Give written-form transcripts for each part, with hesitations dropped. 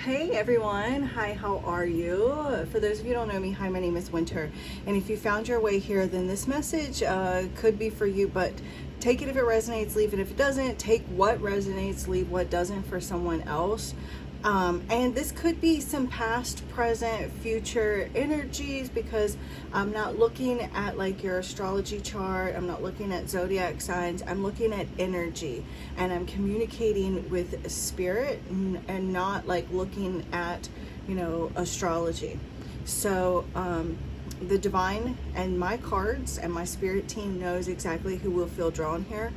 Hey everyone, hi, how are you? For those of you who don't know me, hi, my name is Winter, and if you found your way here, then this message could be for you, but take it if it resonates, leave it if it doesn't. Take what resonates, leave what doesn't for someone else. And this could be some past, present, future energies, because I'm not looking at like your astrology chart. I'm not looking at zodiac signs. I'm looking at energy, and I'm communicating with spirit and not like looking at, astrology. So, the divine and my cards and my spirit team knows exactly who will feel drawn here.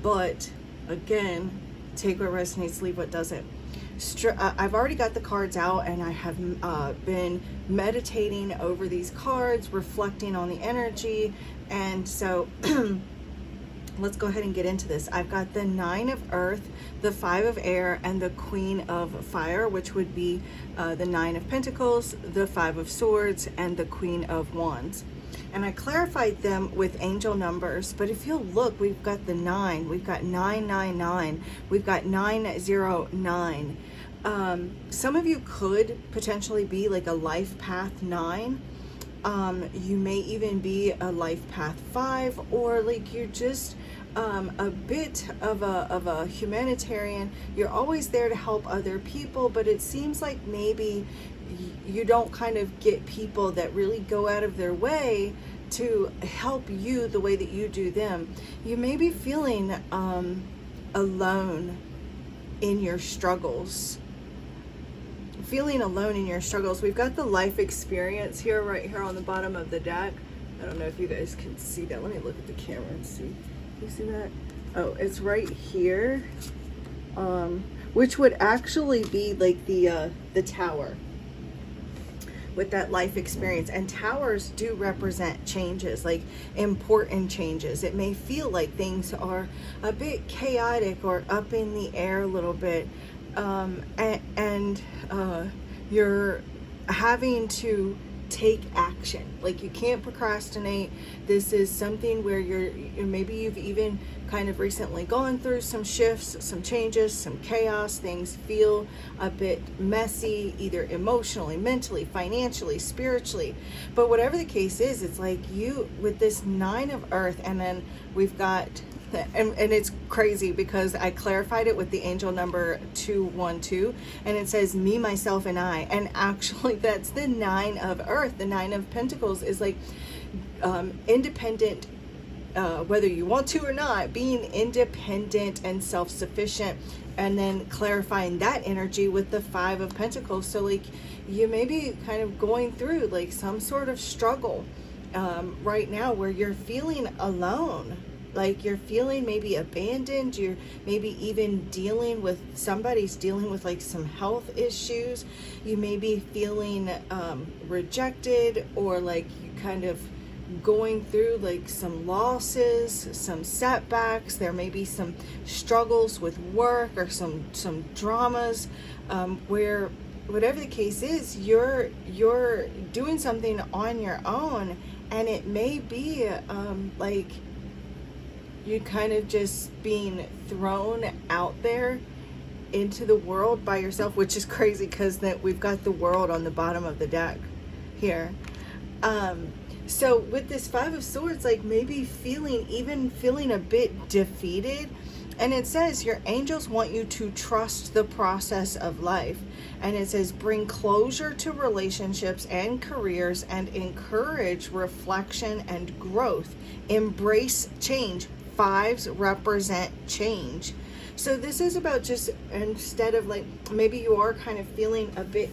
But again, take what resonates, leave what doesn't. I've already got the cards out, and I have been meditating over these cards, reflecting on the energy. And so let's go ahead and get into this. I've got the 9 of Earth, the 5 of Air, and the Queen of Fire, which would be the 9 of Pentacles, the 5 of Swords, and the Queen of Wands. And I clarified them with angel numbers, but if you'll look, we've got the 9, we've got 999, we've got 909. Some of you could potentially be like a life path 9. You may even be a life path 5, or like you're just a bit of a humanitarian. You're always there to help other people, but it seems like maybe you don't kind of get people that really go out of their way to help you the way that you do them. You may be feeling alone in your struggles. We've got the life experience here, right here on the bottom of the deck. I don't know if you guys can see that. Let me look at the camera and see. Can you see that? Oh, it's right here, which would actually be like the tower with that life experience. And towers do represent changes, like important changes. It may feel like things are a bit chaotic or up in the air a little bit, and you're having to take action. Like, you can't procrastinate. This is something where maybe you've even kind of recently gone through some shifts, some changes, some chaos. Things feel a bit messy, either emotionally, mentally, financially, spiritually. But whatever the case is, it's like you with this 9 of Earth, and then we've got and it's crazy because I clarified it with the angel number 212, and it says me, myself, and I. And actually that's the 9 of Earth. The 9 of Pentacles is like independent, whether you want to or not, being independent and self-sufficient, and then clarifying that energy with the 5 of Pentacles. So like you may be kind of going through like some sort of struggle right now where you're feeling alone. Like you're feeling maybe abandoned. You're maybe even somebody's dealing with like some health issues. You may be feeling rejected, or like you kind of going through like some losses, some setbacks. There may be some struggles with work or some dramas, where whatever the case is, you're doing something on your own, and it may be like you kind of just being thrown out there into the world by yourself, which is crazy because that we've got the world on the bottom of the deck here. So with this 5 of Swords, like maybe feeling a bit defeated. And it says your angels want you to trust the process of life. And it says bring closure to relationships and careers, and encourage reflection and growth. Embrace change. 5s represent change. So this is about just, instead of like, maybe you are kind of feeling a bit,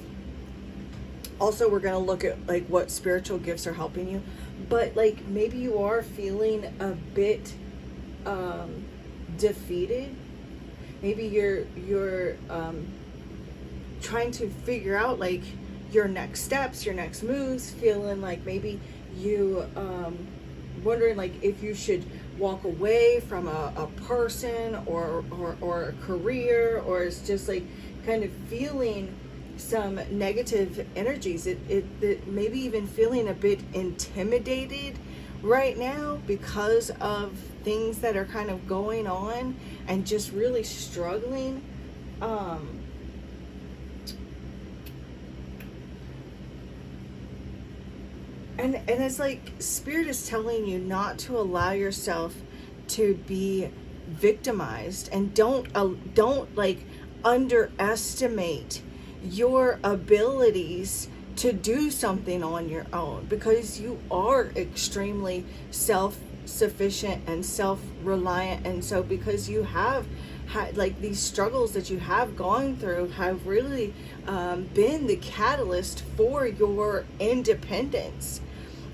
also we're going to look at like what spiritual gifts are helping you, but like maybe you are feeling a bit defeated. Maybe you're trying to figure out like your next steps, your next moves, feeling like maybe you wondering like if you should walk away from a person or a career, or it's just like kind of feeling some negative energies. It maybe even feeling a bit intimidated right now because of things that are kind of going on, and just really struggling. And it's like Spirit is telling you not to allow yourself to be victimized, and don't like underestimate your abilities to do something on your own, because you are extremely self-sufficient and self-reliant. And so because you have had like these struggles that you have gone through have really been the catalyst for your independence.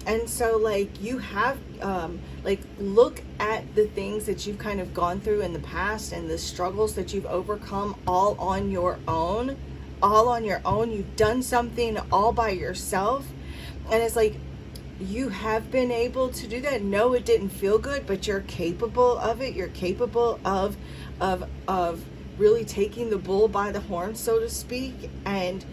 And so like you have like look at the things that you've kind of gone through in the past and the struggles that you've overcome all on your own. You've done something all by yourself. And it's like you have been able to do that. No, it didn't feel good, but you're capable of it. You're capable of really taking the bull by the horn, so to speak, and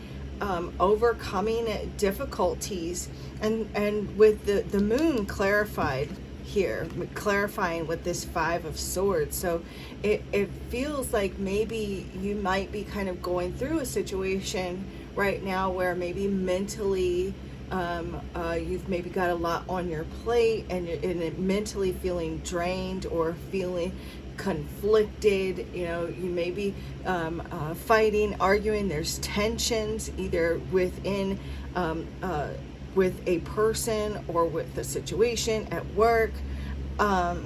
overcoming difficulties. And with the moon clarified here, clarifying with this 5 of Swords. So it feels like maybe you might be kind of going through a situation right now where maybe mentally you've maybe got a lot on your plate, and mentally feeling drained or feeling conflicted. You know, you may be fighting, arguing. There's tensions either within with a person or with a situation at work. But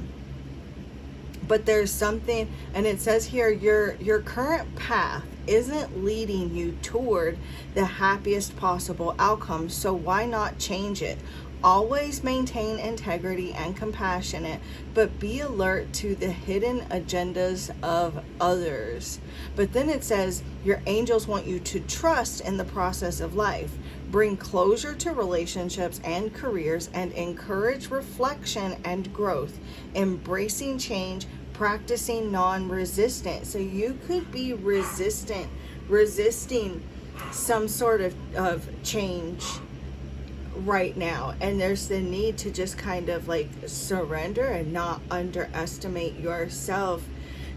there's something, and it says here, your current path isn't leading you toward the happiest possible outcome, so why not change it? Always maintain integrity and compassionate, but be alert to the hidden agendas of others. But then it says your angels want you to trust in the process of life. Bring closure to relationships and careers, and encourage reflection and growth, embracing change, practicing non-resistance. So you could be resisting some sort of change right now, and there's the need to just kind of like surrender and not underestimate yourself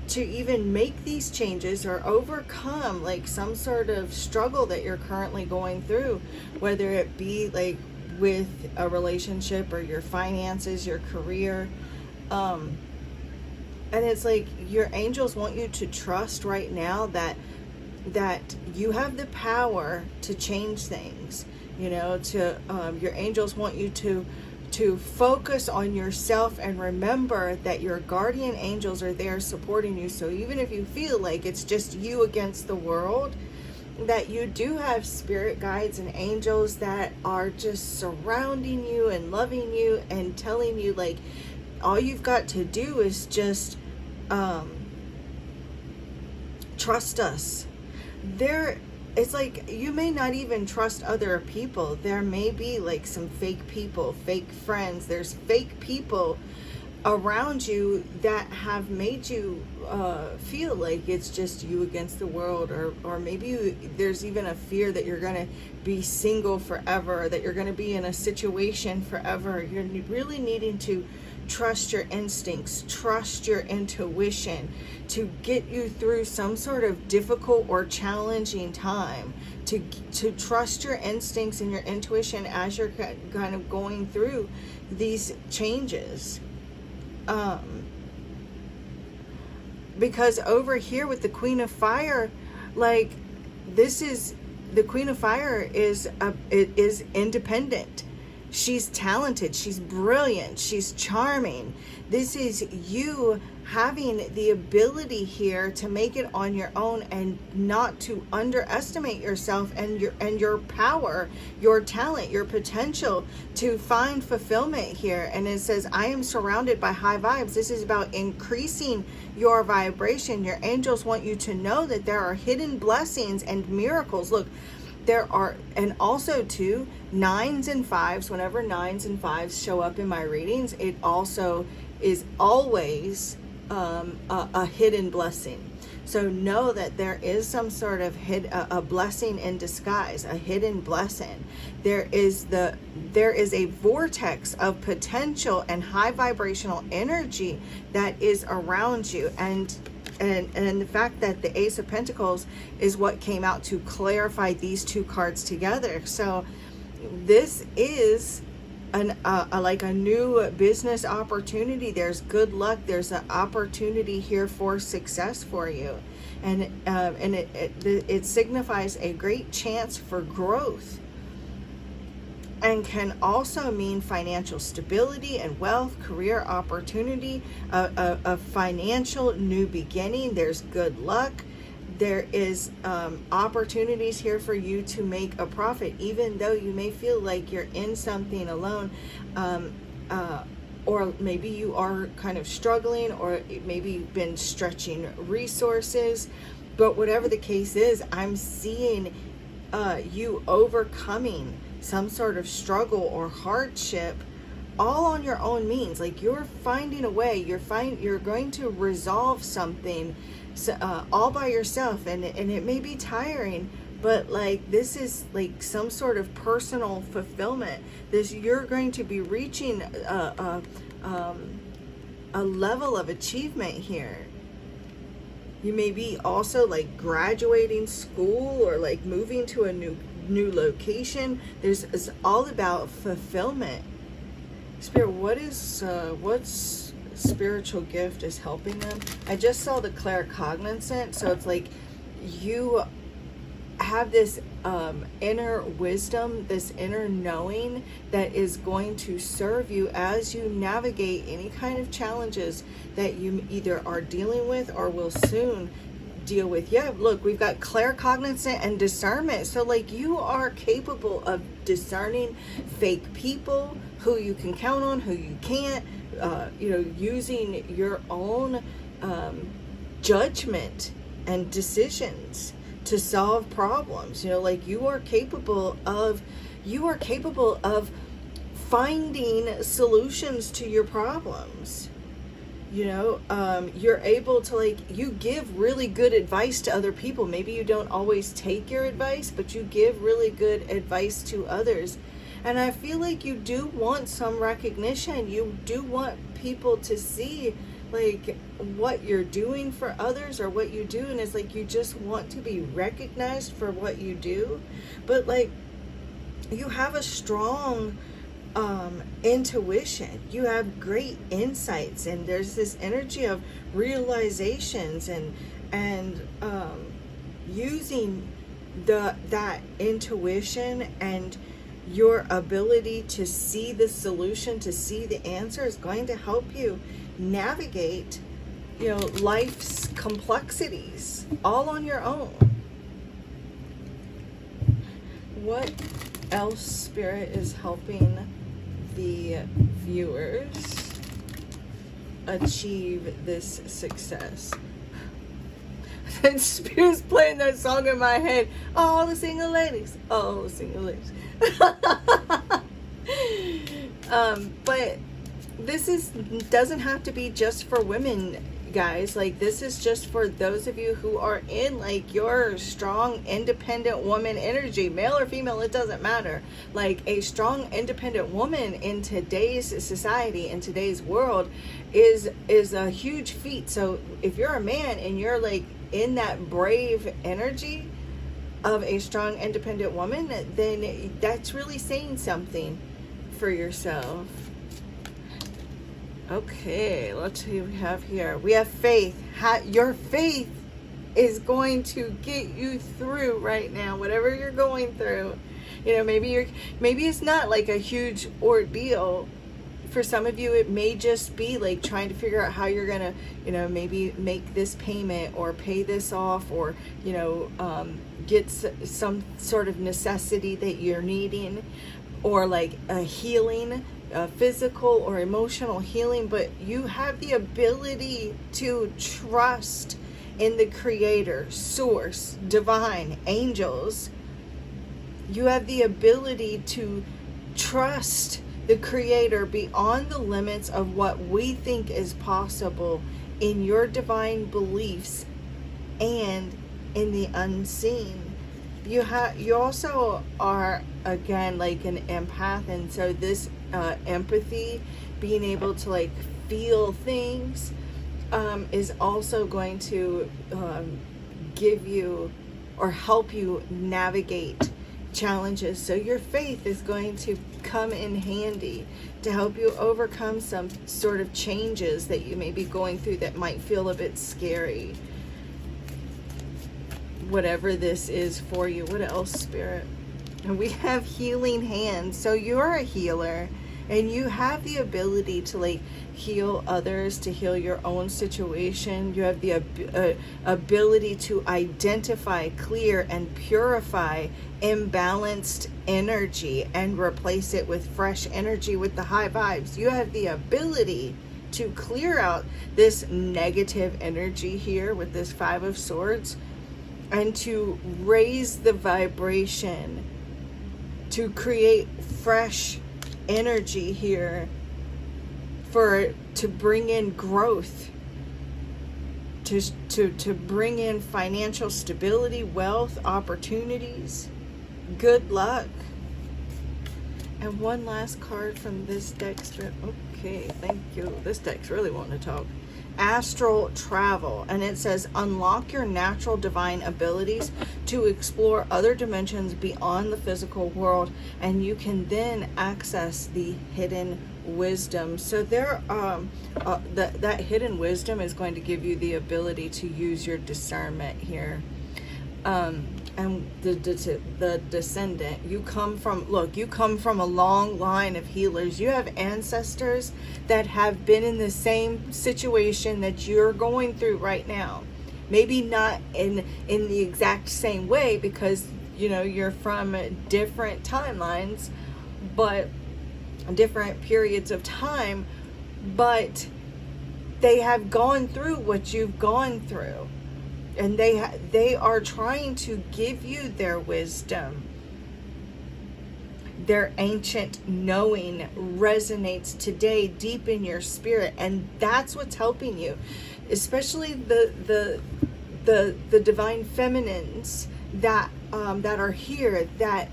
to even make these changes or overcome like some sort of struggle that you're currently going through, whether it be like with a relationship or your finances, your career. And it's like your angels want you to trust right now that you have the power to change things. You know, your angels want you to focus on yourself and remember that your guardian angels are there supporting you. So even if you feel like it's just you against the world, that you do have spirit guides and angels that are just surrounding you and loving you and telling you like all you've got to do is just trust us. It's like you may not even trust other people. There may be like some fake people, fake friends. There's fake people around you that have made you feel like it's just you against the world, or maybe there's even a fear that you're going to be single forever, that you're going to be in a situation forever. You're really needing to trust your instincts, trust your intuition to get you through some sort of difficult or challenging time, to trust your instincts and your intuition as you're kind of going through these changes. Because over here with the Queen of Fire, like this is the Queen of Fire is independent. She's talented, she's brilliant, she's charming. This is you having the ability here to make it on your own and not to underestimate yourself and your power, your talent, your potential to find fulfillment here. And it says, I am surrounded by high vibes. This is about increasing your vibration. Your angels want you to know that there are hidden blessings and miracles. Look, there are, and also too, 9s and 5s. Whenever 9s and 5s show up in my readings, it also is always a hidden blessing. So know that there is some sort of a blessing in disguise, a hidden blessing. There is a vortex of potential and high vibrational energy that is around you. And the fact that the Ace of Pentacles is what came out to clarify these two cards together. So this is like a new business opportunity. There's good luck. There's an opportunity here for success for you, and it signifies a great chance for growth, and can also mean financial stability and wealth, career opportunity, a financial new beginning. There's good luck. There is opportunities here for you to make a profit, even though you may feel like you're in something alone, or maybe you are kind of struggling, or maybe you've been stretching resources. But whatever the case is, I'm seeing you overcoming some sort of struggle or hardship, all on your own means. Like, you're finding a way. You're going to resolve something all by yourself, and it may be tiring, but like, this is like some sort of personal fulfillment. You're going to be reaching a level of achievement here. You may be also like graduating school, or like moving to a new location. It's all about fulfillment. Spirit, what's spiritual gift is helping them? I just saw the claircognizant, so it's like you have this inner wisdom, this inner knowing that is going to serve you as you navigate any kind of challenges that you either are dealing with or will soon deal with. Yeah, look, we've got claircognizant and discernment. So like, you are capable of discerning fake people, who you can count on, who you can't, using your own judgment and decisions to solve problems. Like, you are capable of finding solutions to your problems. You're able to, like, you give really good advice to other people. Maybe you don't always take your advice, but you give really good advice to others. And I feel like you do want some recognition. You do want people to see like what you're doing for others, or what you do, and it's like you just want to be recognized for what you do. But like, you have a strong intuition. You have great insights, and there's this energy of realizations and using that intuition and your ability to see the solution, to see the answer, is going to help you navigate, life's complexities all on your own. What else, Spirit, is helping the viewers achieve this success? And Spirit's playing that song in my head. All the single ladies. All the single ladies. But this doesn't have to be just for women, guys. Like, this is just for those of you who are in like your strong independent woman energy, male or female, it doesn't matter. Like, a strong independent woman in today's society, in today's world, is a huge feat. So if you're a man and you're like in that brave energy of a strong independent woman, then that's really saying something for yourself. Okay, let's see what we have here. We have faith. Your faith is going to get you through right now, whatever you're going through. Maybe it's not like a huge ordeal. For some of you, it may just be like trying to figure out how you're gonna, maybe make this payment or pay this off, or get some sort of necessity that you're needing, or like a healing, physical or emotional healing. But you have the ability to trust in the Creator, Source, Divine, angels. You have the ability to trust the Creator beyond the limits of what we think is possible in your divine beliefs and in the unseen. You also are, again, like an empath, and so this empathy, being able to like feel things, is also going to give you or help you navigate challenges. So your faith is going to come in handy to help you overcome some sort of changes that you may be going through that might feel a bit scary. Whatever this is for you. What else, Spirit? And we have healing hands. So you're a healer, and you have the ability to like heal others, to heal your own situation. You have the ability to identify, clear, and purify imbalanced energy and replace it with fresh energy with the high vibes. You have the ability to clear out this negative energy here with this Five of Swords, and to raise the vibration, to create fresh energy here to bring in growth, to bring in financial stability, wealth, opportunities, good luck. And one last card from this deck. Okay, thank you. This deck's really wanting to talk. Astral travel, and it says unlock your natural divine abilities to explore other dimensions beyond the physical world, and you can then access the hidden wisdom. So there that hidden wisdom is going to give you the ability to use your discernment here. And the descendant, you come from a long line of healers. You have ancestors that have been in the same situation that you're going through right now. Maybe not in the exact same way, because you're from different timelines, but different periods of time, but they have gone through what you've gone through. And they are trying to give you their wisdom. Their ancient knowing resonates today deep in your spirit, and that's what's helping you. Especially the divine feminines that are here, that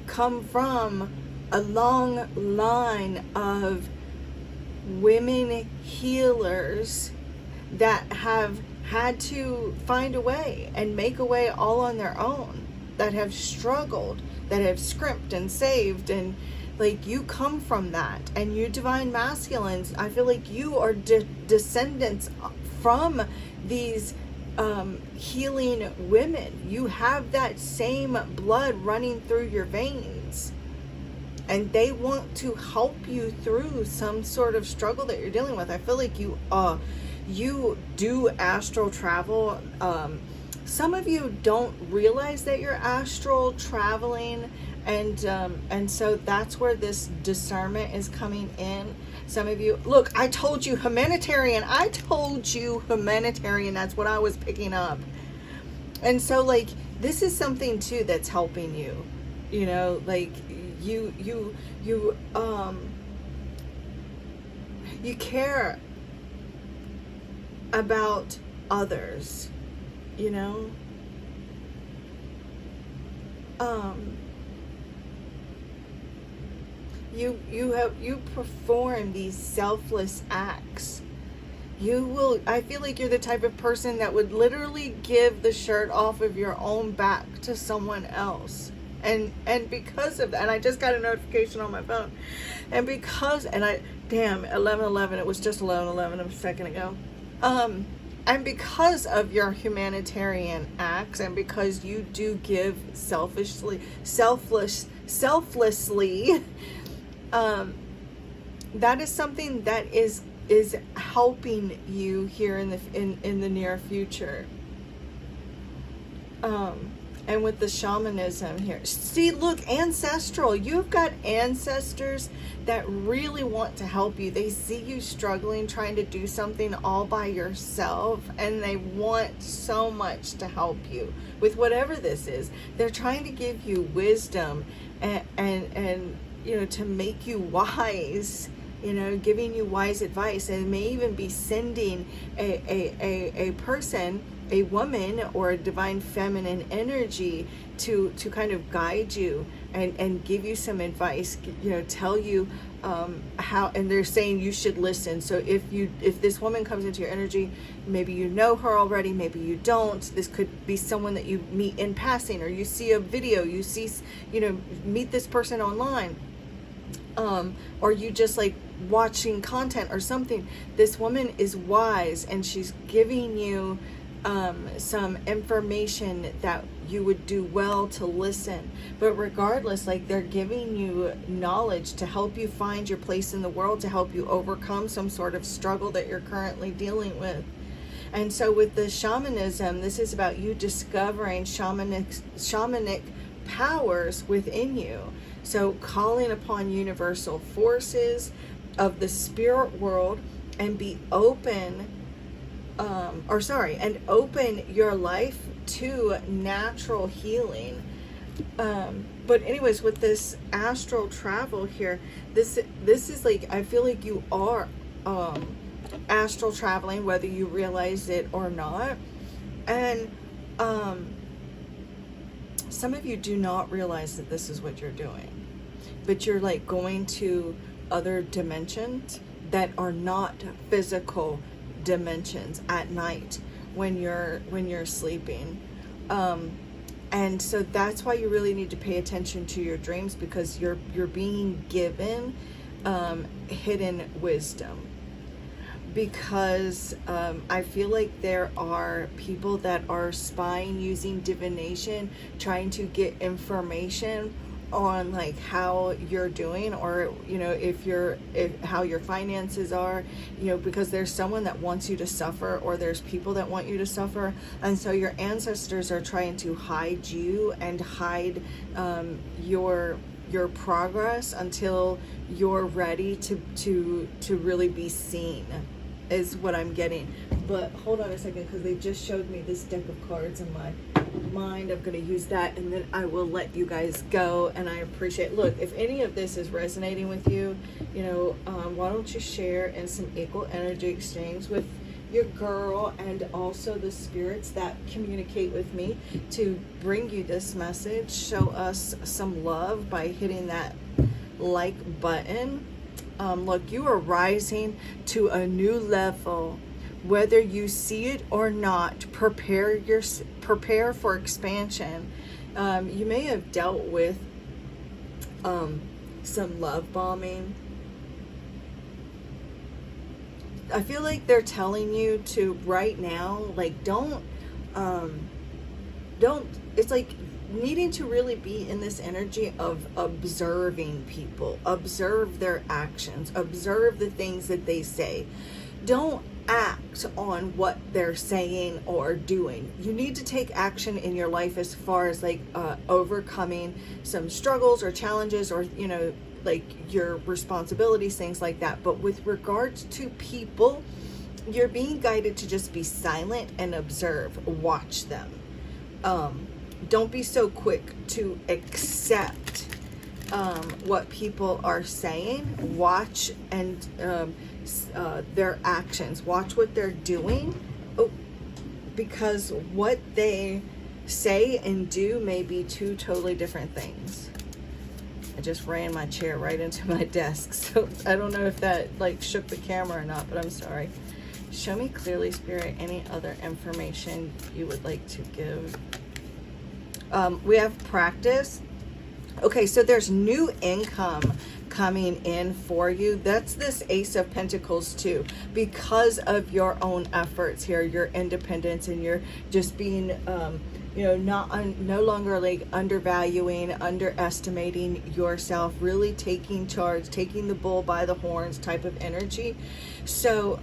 come from a long line of women healers that have had to find a way and make a way all on their own, that have struggled, that have scrimped and saved, and like you come from that. And you divine masculines, I feel like you are descendants from these healing women. You have that same blood running through your veins, and they want to help you through some sort of struggle that you're dealing with. I feel like you do astral travel. Some of you don't realize that you're astral traveling, and so that's where this discernment is coming in. Some of you, look, I told you humanitarian. That's what I was picking up. And so like this is something too that's helping you. Like you care about others, you perform these selfless acts. I feel like you're the type of person that would literally give the shirt off of your own back to someone else. And because of that, and I just got a notification on my phone, and 11:11, it was just 11:11 a second ago. And because of your humanitarian acts, and because you do give selflessly, that is something that is helping you here in the near future. And with the shamanism here, see, look, ancestral, you've got ancestors that really want to help you. They see you struggling, trying to do something all by yourself, and they want so much to help you with whatever this is. They're trying to give you wisdom and to make you wise, giving you wise advice, and may even be sending a person a woman or a divine feminine energy to kind of guide you and give you some advice, you know, tell you how, and they're saying you should listen. So if this woman comes into your energy, maybe you know her already, maybe you don't. This could be someone that you meet in passing, or you see a video, you see, you know, meet this person online, or you just like watching content or something. This woman is wise, and she's giving you some information that you would do well to listen. But regardless, like, they're giving you knowledge to help you find your place in the world, to help you overcome some sort of struggle that you're currently dealing with. And so with the shamanism, this is about you discovering shamanic powers within you. So calling upon universal forces of the spirit world, and be open, and open your life to natural healing. But anyways, with this astral travel here, this is like, I feel like you are astral traveling, whether you realize it or not. And some of you do not realize that this is what you're doing, but you're like going to other dimensions that are not physical dimensions at night when you're sleeping. And so that's why you really need to pay attention to your dreams, because you're being given hidden wisdom. Because I feel like there are people that are spying, using divination, trying to get information on like how you're doing, or you know, if how your finances are, you know, because there's someone that wants you to suffer, or there's people that want you to suffer. And so your ancestors are trying to hide you and hide your progress until you're ready to really be seen, is what I'm getting. But hold on a second, because they just showed me this deck of cards in my mind. I'm going to use that, and then I will let you guys go. And I appreciate, look, if any of this is resonating with you, you know, why don't you share in some equal energy exchange with your girl, and also the spirits that communicate with me to bring you this message. Show us some love by hitting that like button. Look, you are rising to a new level, whether you see it or not. Prepare for expansion. You may have dealt with some love bombing. I feel like they're telling you to right now, like, don't, it's like needing to really be in this energy of observing people, observe their actions, observe the things that they say. Don't act on what they're saying or doing. You need to take action in your life as far as like overcoming some struggles or challenges, or, you know, like your responsibilities, things like that. But with regards to people, you're being guided to just be silent and observe, watch them. Don't be so quick to accept what people are saying. Watch and their actions. Watch what they're doing. Because what they say and do may be two totally different things. I just ran my chair right into my desk, so I don't know if that like shook the camera or not, but I'm sorry. Show me clearly, Spirit, any other information you would like to give. We have practice. Okay, so there's new income coming in for you. That's this Ace of Pentacles too, because of your own efforts here, your independence, and you're just being you know, no longer like undervaluing, underestimating yourself, really taking charge, taking the bull by the horns type of energy. So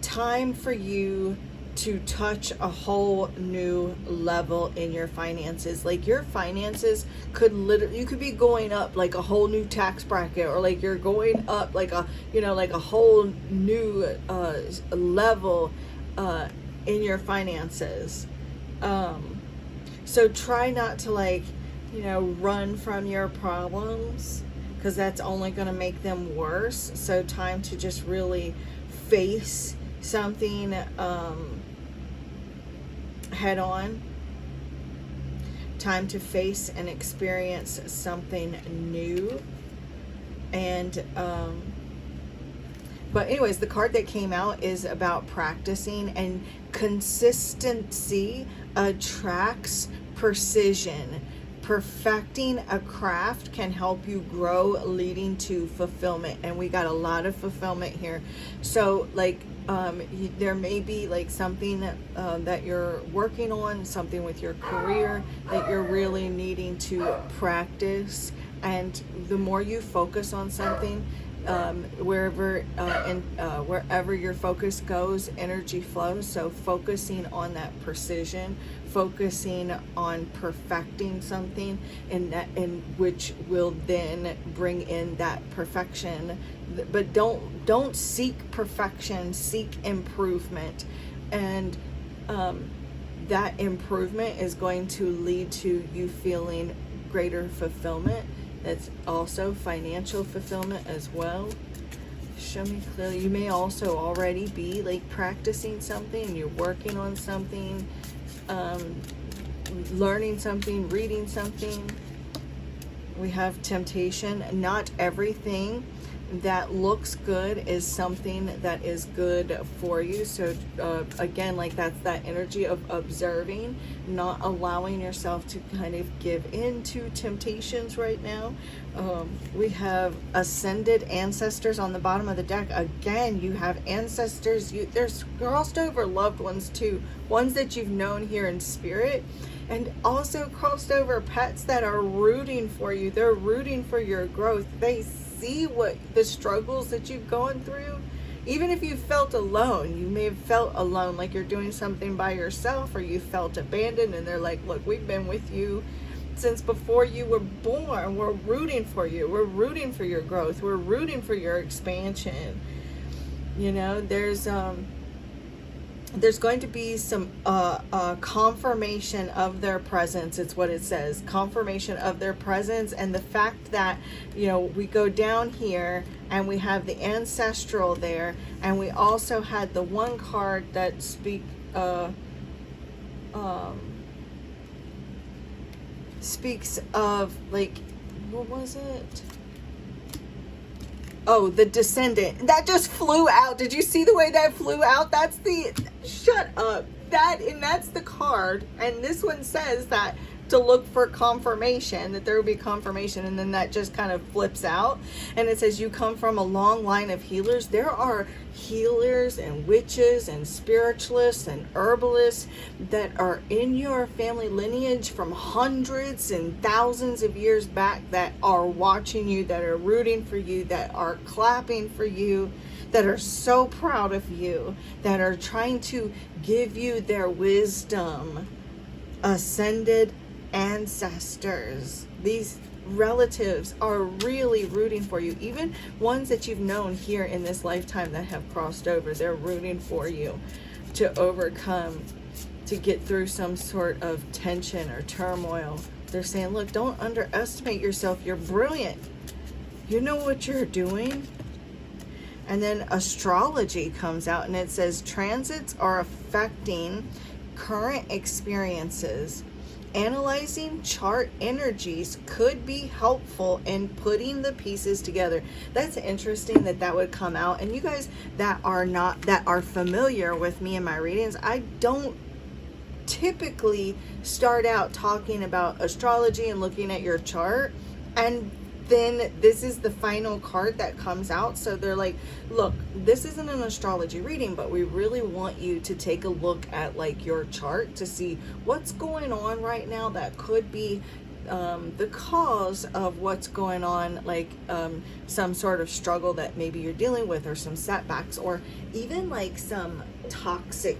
time for you to touch a whole new level in your finances. Like your finances could literally, you could be going up like a whole new tax bracket, or like you're going up like a, you know, like a whole new level in your finances. So try not to like, you know, run from your problems, because that's only going to make them worse. So time to just really face something head on. Time to face and experience something new. And but anyways, the card that came out is about practicing, and consistency attracts precision. Perfecting a craft can help you grow, leading to fulfillment. And we got a lot of fulfillment here. So like there may be like something that you're working on, something with your career that you're really needing to practice. And the more you focus on something, wherever your focus goes, energy flows. So focusing on that precision, focusing on perfecting something, and which will then bring in that perfection. But don't seek perfection, seek improvement. And that improvement is going to lead to you feeling greater fulfillment. That's also financial fulfillment as well. Show me clearly. You may also already be like practicing something, you're working on something, learning something, reading something. We have temptation. Not everything that looks good is something that is good for you. So again, like that's that energy of observing, not allowing yourself to kind of give in to temptations right now. We have ascended ancestors on the bottom of the deck. Again, you have ancestors. There's crossed over loved ones too, ones that you've known here in spirit, and also crossed over pets that are rooting for you. They're rooting for your growth. They see what the struggles that you've gone through. Even if you felt alone, you may have felt alone, like you're doing something by yourself, or you felt abandoned, and they're like, look, we've been with you since before you were born. We're rooting for you. We're rooting for your growth. We're rooting for your expansion. You know, there's going to be some confirmation of their presence. It's what it says, confirmation of their presence. And the fact that, you know, we go down here and we have the ancestral there, and we also had the one card that speaks of, like, what was it? Oh, the descendant. That just flew out. Did you see the way that flew out? That's the, shut up. That's the card. And this one says that to look for confirmation, that there will be confirmation. And then that just kind of flips out. And it says you come from a long line of healers. There are healers and witches and spiritualists and herbalists that are in your family lineage from hundreds and thousands of years back, that are watching you, that are rooting for you, that are clapping for you, that are so proud of you, that are trying to give you their wisdom. Ascended ancestors. These relatives are really rooting for you. Even ones that you've known here in this lifetime that have crossed over, they're rooting for you to overcome, to get through some sort of tension or turmoil. They're saying, look, don't underestimate yourself. You're brilliant. You know what you're doing. And then astrology comes out, and it says transits are affecting current experiences. Analyzing chart energies could be helpful in putting the pieces together. That's interesting that would come out. And you guys that are familiar with me and my readings, I don't typically start out talking about astrology and looking at your chart, and then this is the final card that comes out. So they're like, look, this isn't an astrology reading, but we really want you to take a look at like your chart to see what's going on right now that could be the cause of what's going on, like some sort of struggle that maybe you're dealing with, or some setbacks, or even like some toxic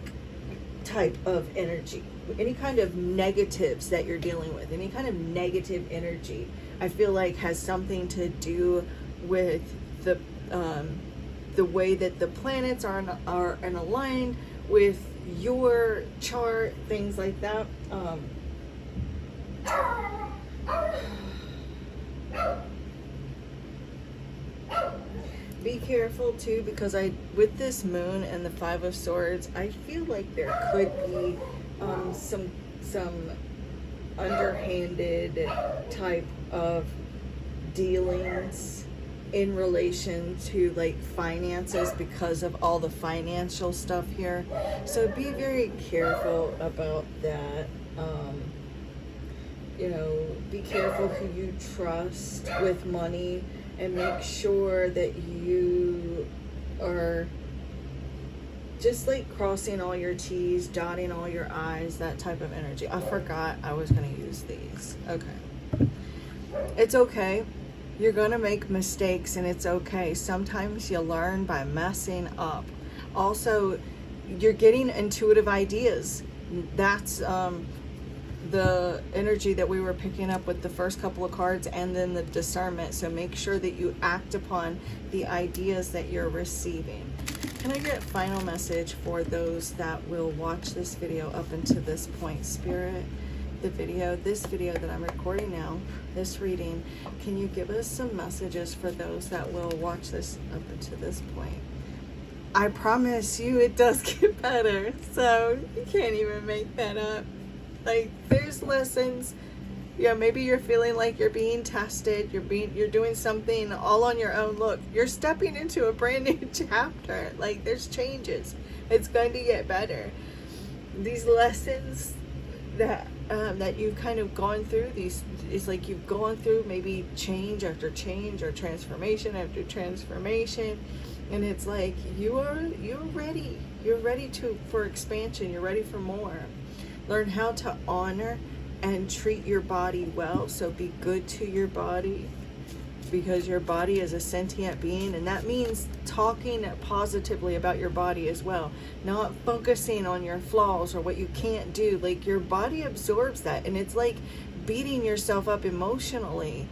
type of energy, any kind of negatives that you're dealing with, any kind of negative energy, I feel like has something to do with the way that the planets are aligned with your chart, things like that. Be careful too, because with this moon and the Five of Swords, I feel like there could be some underhanded type of dealings in relation to like finances because of all the financial stuff here. So be very careful about that. You know, be careful who you trust with money, and make sure that you are just like crossing all your T's, dotting all your I's, that type of energy. I forgot I was going to use these. Okay. It's okay. You're going to make mistakes, and it's okay. Sometimes you learn by messing up. Also, you're getting intuitive ideas. That's the energy that we were picking up with the first couple of cards, and then the discernment. So make sure that you act upon the ideas that you're receiving. Can I get a final message for those that will watch this video up until this point? Spirit, this video that I'm recording now, this reading, can you give us some messages for those that will watch this up until this point? I promise you it does get better, so you can't even make that up. Like, there's lessons. Yeah, maybe you're feeling like you're being tested, you're doing something all on your own. Look, you're stepping into a brand new chapter. Like, there's changes. It's going to get better. These lessons that you've kind of gone through, it's like you've gone through maybe change after change, or transformation after transformation, and it's like you're ready. You're ready for expansion. You're ready for more. Learn how to honor and treat your body well. So be good to your body, because your body is a sentient being, and that means talking positively about your body as well, not focusing on your flaws or what you can't do. Like, your body absorbs that, and it's like beating yourself up emotionally,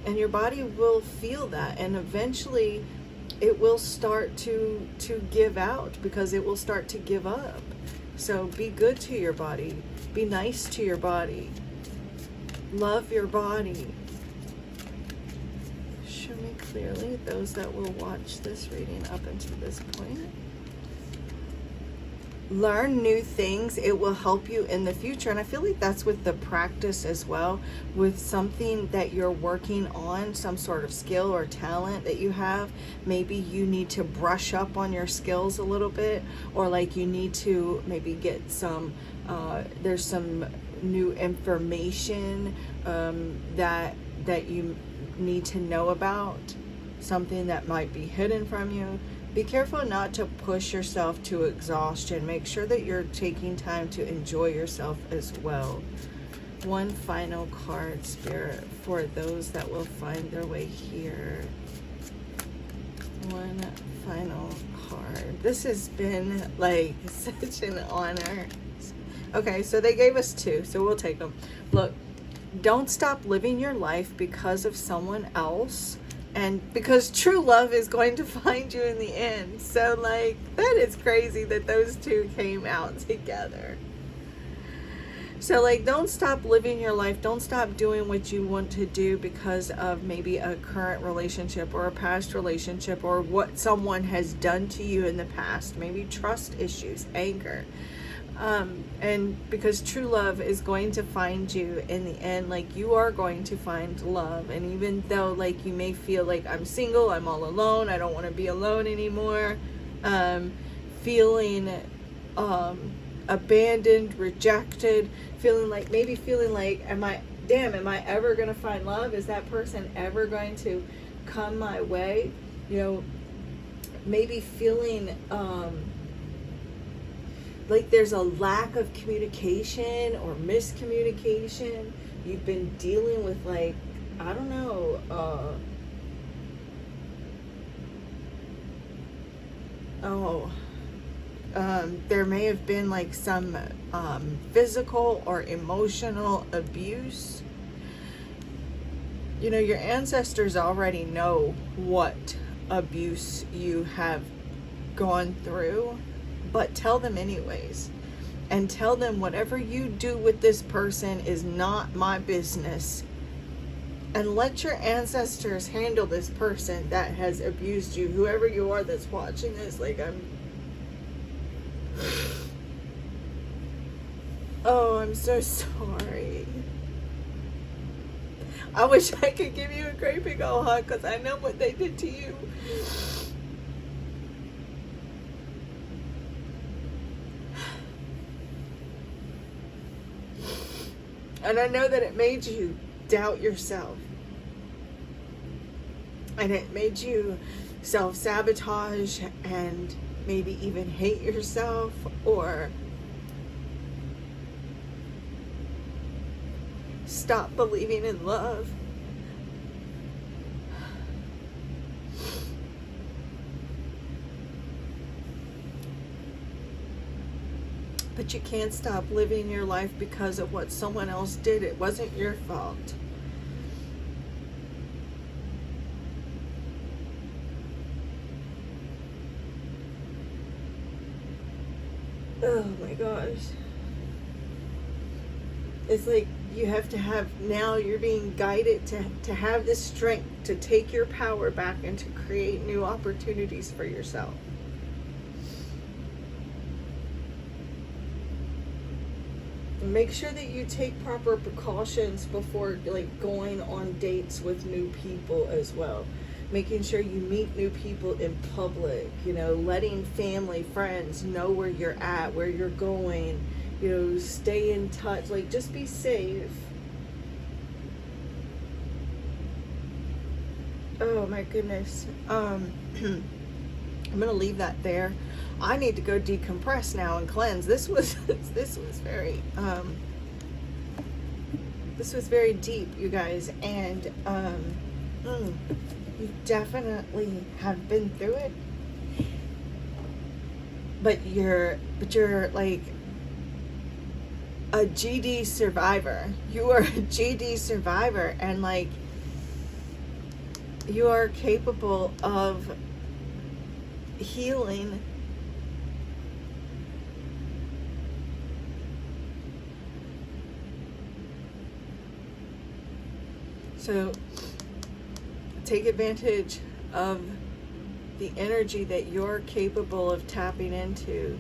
and your body will feel that, and eventually it will start to give out, because it will start to give up. So be good to your body. Be nice to your body. Love your body. Show me clearly those that will watch this reading up until this point. Learn new things. It will help you in the future. And I feel like that's with the practice as well, with something that you're working on, some sort of skill or talent that you have. Maybe you need to brush up on your skills a little bit, or like you need to maybe get some, there's some new information that you need to know about, something that might be hidden from you. Be careful not to push yourself to exhaustion. Make sure that you're taking time to enjoy yourself as well. One final card, Spirit, for those that will find their way here. One final card. This has been like such an honor. Okay, so they gave us two, so we'll take them. Look, don't stop living your life because of someone else. And because true love is going to find you in the end. So, like, that is crazy that those two came out together. So, like, don't stop living your life. Don't stop doing what you want to do because of maybe a current relationship or a past relationship, or what someone has done to you in the past. Maybe trust issues, anger. And because true love is going to find you in the end. Like, you are going to find love. And even though, like, you may feel like, I'm single, I'm all alone, I don't want to be alone anymore, feeling abandoned, rejected, feeling like am I ever going to find love? Is that person ever going to come my way? You know, maybe feeling like there's a lack of communication or miscommunication. You've been dealing with, like, I don't know, there may have been like some physical or emotional abuse. You know, your ancestors already know what abuse you have gone through, but tell them anyways. And tell them, whatever you do with this person is not my business. And let your ancestors handle this person that has abused you. Whoever you are that's watching this, like, I'm so sorry. I wish I could give you a great big old hug because I know what they did to you. And I know that it made you doubt yourself. And it made you self-sabotage and maybe even hate yourself or stop believing in love. But you can't stop living your life because of what someone else did. It wasn't your fault. Oh my gosh. It's like you have to have, now you're being guided to have the strength to take your power back and to create new opportunities for yourself. Make sure that you take proper precautions before like going on dates with new people as well. Making sure you meet new people in public, you know, letting family, friends know where you're at, where you're going, you know, stay in touch, like just be safe. Oh my goodness. I'm gonna leave that there. I need to go decompress now and cleanse. This was very deep, you guys, and you definitely have been through it. But you're like a GD survivor. You are a GD survivor, and like you are capable of healing. So take advantage of the energy that you're capable of tapping into.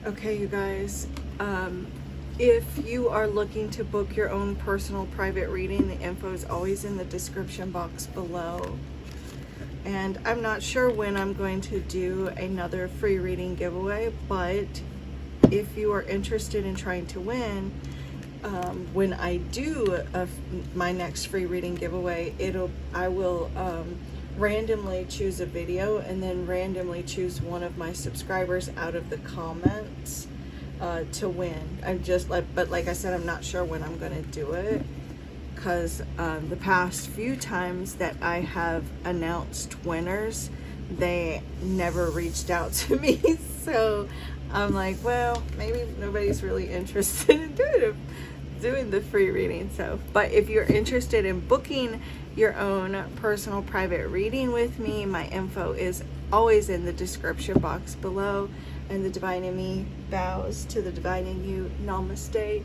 Okay, you guys, if you are looking to book your own personal private reading, the info is always in the description box below. And I'm not sure when I'm going to do another free reading giveaway, but if you are interested in trying to win, when I do my next free reading giveaway, I will randomly choose a video and then randomly choose one of my subscribers out of the comments to win. But like I said, I'm not sure when I'm going to do it, because the past few times that I have announced winners, they never reached out to me. So I'm like, well, maybe nobody's really interested in doing the free reading. So, but if you're interested in booking your own personal private reading with me, my info is always in the description box below. And the divine in me bows to the divine in you. Namaste.